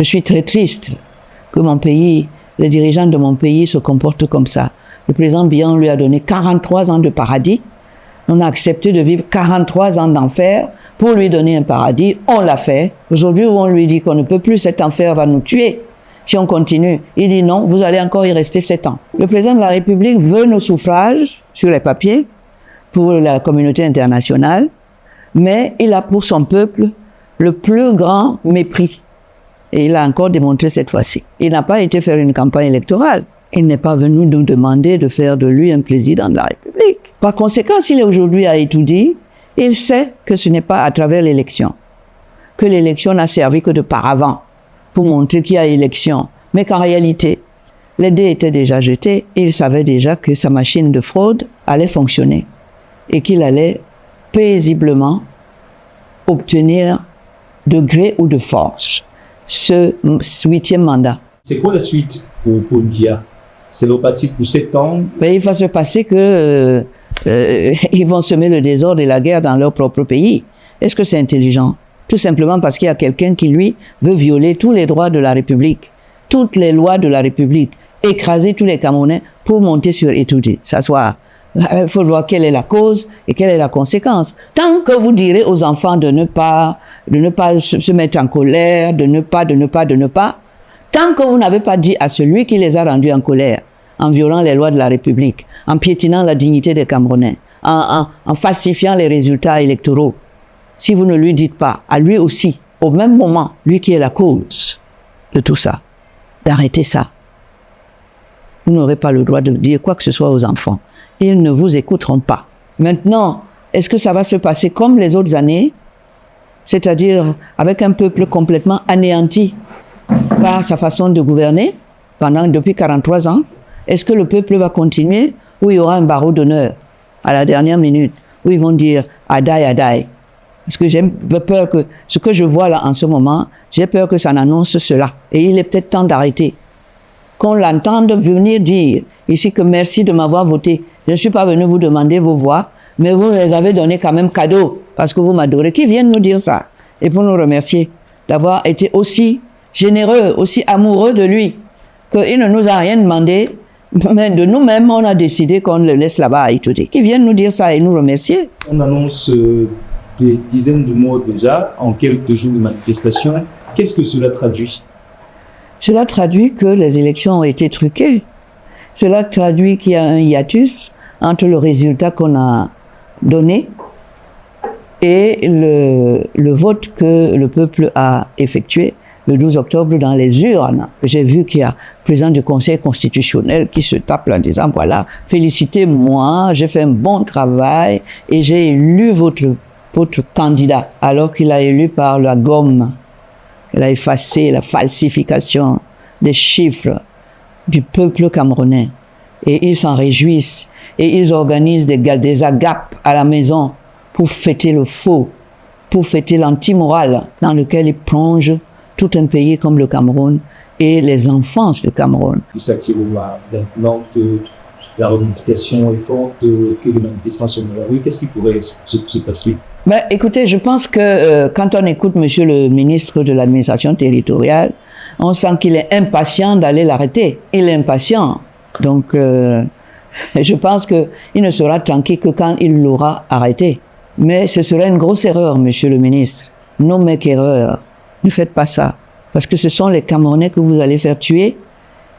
Je suis très triste que mon pays, les dirigeants de mon pays se comportent comme ça. Le président Biya lui a donné 43 ans de paradis. On a accepté de vivre 43 ans d'enfer pour lui donner un paradis. On l'a fait. Aujourd'hui, on lui dit qu'on ne peut plus, cet enfer va nous tuer si on continue. Il dit non, vous allez encore y rester 7 ans. Le président de la République veut nos suffrages sur les papiers pour la communauté internationale, mais il a pour son peuple le plus grand mépris. Et il a encore démontré cette fois-ci. Il n'a pas été faire une campagne électorale. Il n'est pas venu nous demander de faire de lui un président de la République. Par conséquent, s'il est aujourd'hui à étudier, il sait que ce n'est pas à travers l'élection, que l'élection n'a servi que de paravent pour montrer qu'il y a élection, mais qu'en réalité, les dés étaient déjà jetés et il savait déjà que sa machine de fraude allait fonctionner et qu'il allait paisiblement obtenir de gré ou de force ce 8e mandat. C'est quoi la suite pour Biya? C'est reparti pour 7 ans. Il va se passer que ils vont semer le désordre et la guerre dans leur propre pays. Est-ce que c'est intelligent? Tout simplement parce qu'il y a quelqu'un qui, lui, veut violer tous les droits de la République, toutes les lois de la République, écraser tous les Camerounais pour monter sur étudier, s'asseoir. Il faut voir quelle est la cause et quelle est la conséquence. Tant que vous direz aux enfants de ne pas se mettre en colère, de ne pas, tant que vous n'avez pas dit à celui qui les a rendus en colère, en violant les lois de la République, en piétinant la dignité des Camerounais, en falsifiant les résultats électoraux, si vous ne lui dites pas, à lui aussi, au même moment, lui qui est la cause de tout ça, d'arrêter ça, vous n'aurez pas le droit de dire quoi que ce soit aux enfants. Ils ne vous écouteront pas. Maintenant, est-ce que ça va se passer comme les autres années, c'est-à-dire avec un peuple complètement anéanti par sa façon de gouverner depuis 43 ans? Est-ce que le peuple va continuer ou il y aura un barreau d'honneur à la dernière minute où ils vont dire « Adai, Adai ». Parce que j'ai peur que ce que je vois là en ce moment, j'ai peur que ça n'annonce cela. Et il est peut-être temps d'arrêter. Qu'on l'entende venir dire ici que merci de m'avoir voté. Je ne suis pas venu vous demander vos voix, mais vous les avez donné quand même cadeau parce que vous m'adorez. Qui viennent nous dire ça? Et pour nous remercier d'avoir été aussi généreux, aussi amoureux de lui, qu'il ne nous a rien demandé, mais de nous-mêmes, on a décidé qu'on le laisse là-bas à étudier. Qui viennent nous dire ça et nous remercier. On annonce des dizaines de morts déjà en quelques jours de manifestation. Qu'est-ce que cela traduit? Cela traduit que les élections ont été truquées. Cela traduit qu'il y a un hiatus entre le résultat qu'on a donné et le vote que le peuple a effectué le 12 octobre dans les urnes. J'ai vu qu'il y a le président du Conseil constitutionnel qui se tape en disant « Voilà, félicitez-moi, j'ai fait un bon travail et j'ai élu votre candidat », alors qu'il a élu par la gomme. Il a effacé la falsification des chiffres du peuple camerounais. Et ils s'en réjouissent. Et ils organisent des agapes à la maison pour fêter le faux, pour fêter l'anti-morale dans lequel ils plongent tout un pays comme le Cameroun et les enfants du Cameroun. Il s'attire maintenant que la revendication est forte, que les manifestants sont dans la rue. Qu'est-ce qui pourrait se passer? Écoutez, je pense que quand on écoute monsieur le ministre de l'administration territoriale, on sent qu'il est impatient d'aller l'arrêter. Il est impatient. Donc, je pense qu'il ne sera tranquille que quand il l'aura arrêté. Mais ce serait une grosse erreur, monsieur le ministre. Non, mais qu'erreur. Ne faites pas ça. Parce que ce sont les Camerounais que vous allez faire tuer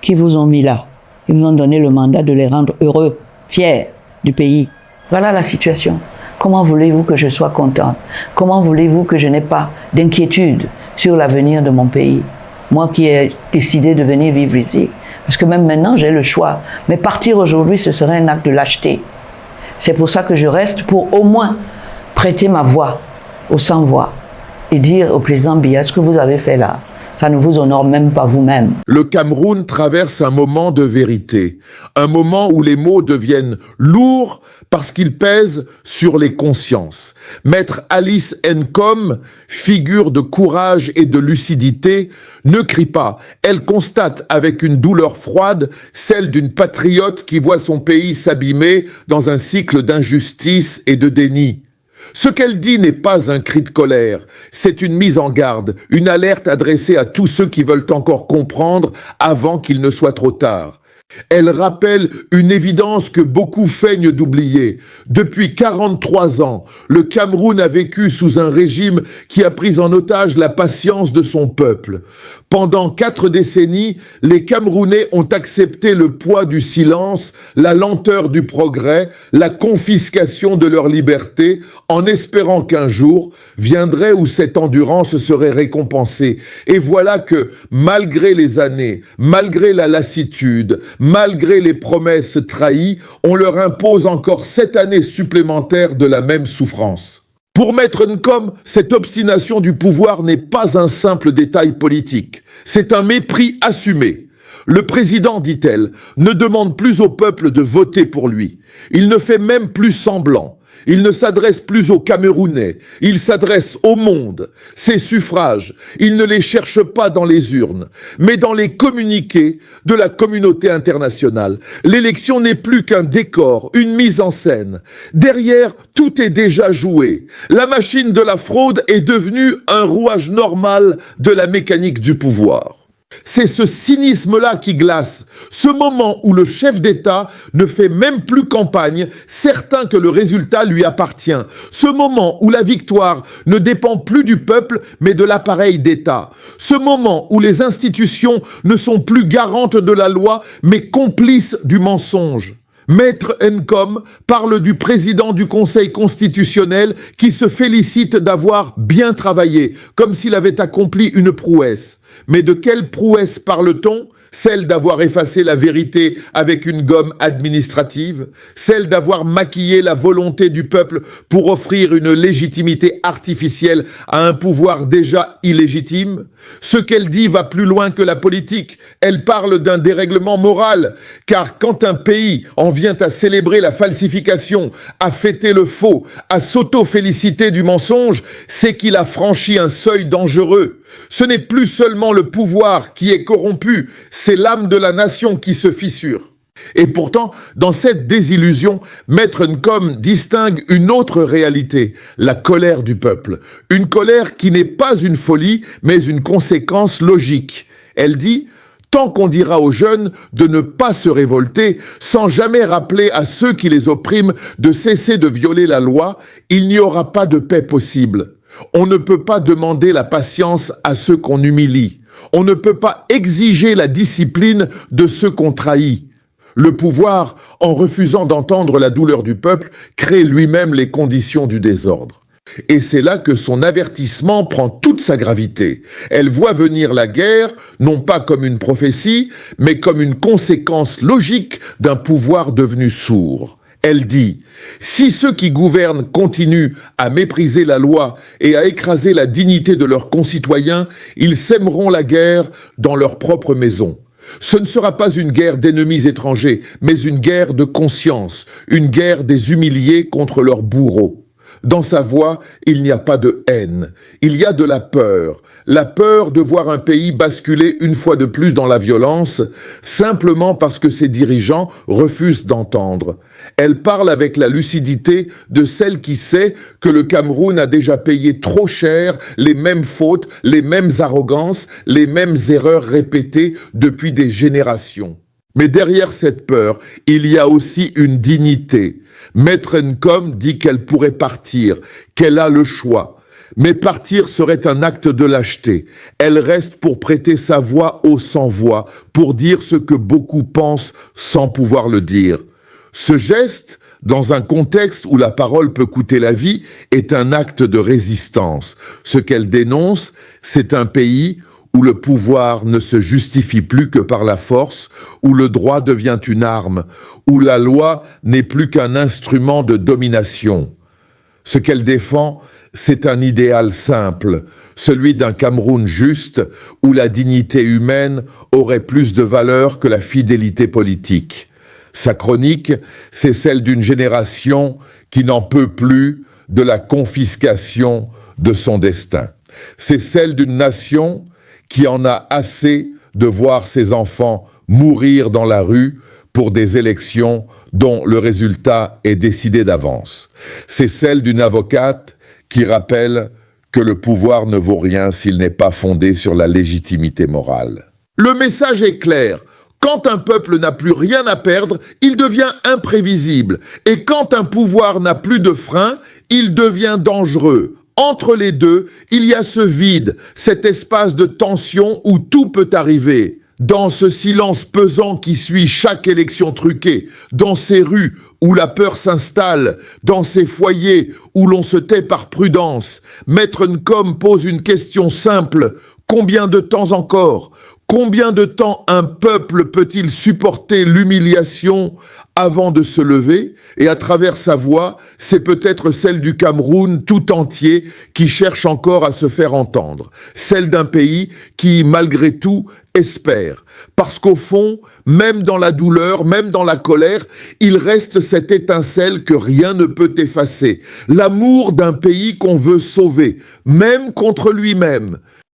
qui vous ont mis là. Ils vous ont donné le mandat de les rendre heureux, fiers du pays. Voilà la situation. Comment voulez-vous que je sois contente? Comment voulez-vous que je n'ai pas d'inquiétude sur l'avenir de mon pays? Moi qui ai décidé de venir vivre ici. Parce que même maintenant, j'ai le choix. Mais partir aujourd'hui, ce serait un acte de lâcheté. C'est pour ça que je reste pour au moins prêter ma voix aux sans-voix et dire au président Biya, ce que vous avez fait là, ça ne vous honore même pas vous-même. Le Cameroun traverse un moment de vérité, un moment où les mots deviennent lourds parce qu'ils pèsent sur les consciences. Maître Alice Nkom, figure de courage et de lucidité, ne crie pas. Elle constate avec une douleur froide celle d'une patriote qui voit son pays s'abîmer dans un cycle d'injustice et de déni. Ce qu'elle dit n'est pas un cri de colère, c'est une mise en garde, une alerte adressée à tous ceux qui veulent encore comprendre avant qu'il ne soit trop tard. Elle rappelle une évidence que beaucoup feignent d'oublier. Depuis 43 ans, le Cameroun a vécu sous un régime qui a pris en otage la patience de son peuple. Pendant 4 décennies, les Camerounais ont accepté le poids du silence, la lenteur du progrès, la confiscation de leur liberté, en espérant qu'un jour viendrait où cette endurance serait récompensée. Et voilà que, malgré les années, malgré la lassitude, malgré les promesses trahies, on leur impose encore 7 années supplémentaires de la même souffrance. Pour Maître Nkom, cette obstination du pouvoir n'est pas un simple détail politique, c'est un mépris assumé. Le président, dit-elle, ne demande plus au peuple de voter pour lui. Il ne fait même plus semblant. Il ne s'adresse plus aux Camerounais, il s'adresse au monde. Ses suffrages, il ne les cherche pas dans les urnes, mais dans les communiqués de la communauté internationale. L'élection n'est plus qu'un décor, une mise en scène. Derrière, tout est déjà joué. La machine de la fraude est devenue un rouage normal de la mécanique du pouvoir. C'est ce cynisme-là qui glace, ce moment où le chef d'État ne fait même plus campagne, certain que le résultat lui appartient, ce moment où la victoire ne dépend plus du peuple mais de l'appareil d'État, ce moment où les institutions ne sont plus garantes de la loi mais complices du mensonge. Maître Nkom parle du président du Conseil constitutionnel qui se félicite d'avoir bien travaillé, comme s'il avait accompli une prouesse. Mais de quelle prouesse parle-t-on ? Celle d'avoir effacé la vérité avec une gomme administrative, celle d'avoir maquillé la volonté du peuple pour offrir une légitimité artificielle à un pouvoir déjà illégitime. Ce qu'elle dit va plus loin que la politique, elle parle d'un dérèglement moral, car quand un pays en vient à célébrer la falsification, à fêter le faux, à s'auto-féliciter du mensonge, c'est qu'il a franchi un seuil dangereux. Ce n'est plus seulement le pouvoir qui est corrompu, c'est l'âme de la nation qui se fissure. Et pourtant, dans cette désillusion, Maître Nkom distingue une autre réalité, la colère du peuple. Une colère qui n'est pas une folie, mais une conséquence logique. Elle dit « Tant qu'on dira aux jeunes de ne pas se révolter, sans jamais rappeler à ceux qui les oppriment de cesser de violer la loi, il n'y aura pas de paix possible. On ne peut pas demander la patience à ceux qu'on humilie. On ne peut pas exiger la discipline de ceux qu'on trahit. Le pouvoir, en refusant d'entendre la douleur du peuple, crée lui-même les conditions du désordre. Et c'est là que son avertissement prend toute sa gravité. Elle voit venir la guerre, non pas comme une prophétie, mais comme une conséquence logique d'un pouvoir devenu sourd. Elle dit « Si ceux qui gouvernent continuent à mépriser la loi et à écraser la dignité de leurs concitoyens, ils sèmeront la guerre dans leur propre maison. Ce ne sera pas une guerre d'ennemis étrangers, mais une guerre de conscience, une guerre des humiliés contre leurs bourreaux. » Dans sa voix, il n'y a pas de haine, il y a de la peur de voir un pays basculer une fois de plus dans la violence, simplement parce que ses dirigeants refusent d'entendre. Elle parle avec la lucidité de celle qui sait que le Cameroun a déjà payé trop cher les mêmes fautes, les mêmes arrogances, les mêmes erreurs répétées depuis des générations. Mais derrière cette peur, il y a aussi une dignité. Maître Nkom dit qu'elle pourrait partir, qu'elle a le choix. Mais partir serait un acte de lâcheté. Elle reste pour prêter sa voix aux sans-voix, pour dire ce que beaucoup pensent sans pouvoir le dire. Ce geste, dans un contexte où la parole peut coûter la vie, est un acte de résistance. Ce qu'elle dénonce, c'est un pays où le pouvoir ne se justifie plus que par la force, où le droit devient une arme, où la loi n'est plus qu'un instrument de domination. Ce qu'elle défend, c'est un idéal simple, celui d'un Cameroun juste, où la dignité humaine aurait plus de valeur que la fidélité politique. Sa chronique, c'est celle d'une génération qui n'en peut plus de la confiscation de son destin. C'est celle d'une nation qui en a assez de voir ses enfants mourir dans la rue pour des élections dont le résultat est décidé d'avance. C'est celle d'une avocate qui rappelle que le pouvoir ne vaut rien s'il n'est pas fondé sur la légitimité morale. Le message est clair. Quand un peuple n'a plus rien à perdre, il devient imprévisible. Et quand un pouvoir n'a plus de frein, il devient dangereux. Entre les deux, il y a ce vide, cet espace de tension où tout peut arriver. Dans ce silence pesant qui suit chaque élection truquée, dans ces rues où la peur s'installe, dans ces foyers où l'on se tait par prudence, Maître Nkom pose une question simple. Combien de temps encore ? Combien de temps un peuple peut-il supporter l'humiliation avant de se lever? Et à travers sa voix, c'est peut-être celle du Cameroun tout entier qui cherche encore à se faire entendre. Celle d'un pays qui, malgré tout, espère. Parce qu'au fond, même dans la douleur, même dans la colère, il reste cette étincelle que rien ne peut effacer. L'amour d'un pays qu'on veut sauver, même contre lui-même.